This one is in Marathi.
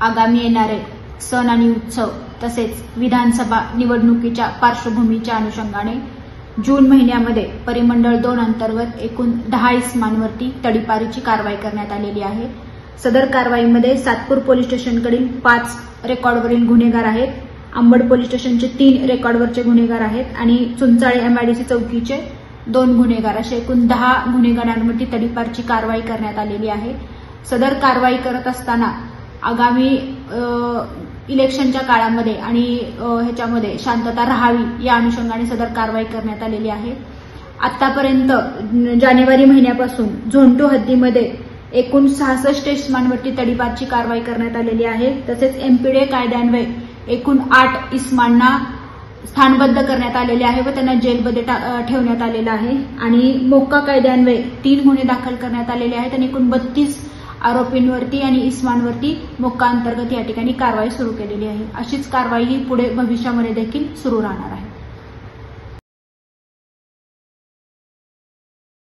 आगामी येणारे सण आणि उत्सव तसेच विधानसभा निवडणुकीच्या पार्श्वभूमीच्या अनुषंगाने जून महिन्यामध्ये परिमंडळ 2 अंतर्गत एकूण 10 इस्मांवरती तडीपारीची कारवाई करण्यात आलेली आहे। सदर कारवाईमध्ये सातपूर पोलीस स्टेशनकडील 5 रेकॉर्डवरील गुन्हेगार आहेत, अंबड पोलीस स्टेशनचे 3 रेकॉर्डवरचे गुन्हेगार आहेत आणि चुंचाळे एमआयडीसी चौकीचे 2 गुन्हेगार असे एकूण 10 गुन्हेगारांवरती तडीपारची कारवाई करण्यात आलेली आहे। सदर कारवाई करत असताना आगामी इलेक्शनच्या काळामध्ये आणि ह्याच्यामध्ये शांतता राहावी या अनुषंगाने सदर कारवाई करण्यात आलेली आहे। आतापर्यंत जानेवारी महिन्यापासून झोन 2 हद्दीमध्ये एकूण 66 इस्मांवरती तडीपारची कारवाई करण्यात आलेली आहे। तसेच एमपीडीए कायद्यान्वये एकूण 8 इस्मांना स्थानबद्ध करण्यात आलेले आहे व त्यांना जेलमध्ये ठेवण्यात आलेलं आहे आणि मोक्का कायद्यान्वये 3 गुन्हे दाखल करण्यात आलेले आहेत आणि एकूण 32 आरोपींवरती आणि इस्मांवरती मोक्का अंतर्गत या ठिकाणी कारवाई सुरू केलेली आहे। अशीच कारवाई ही पुढे भविष्यामध्ये देखील सुरू राहणार आहे।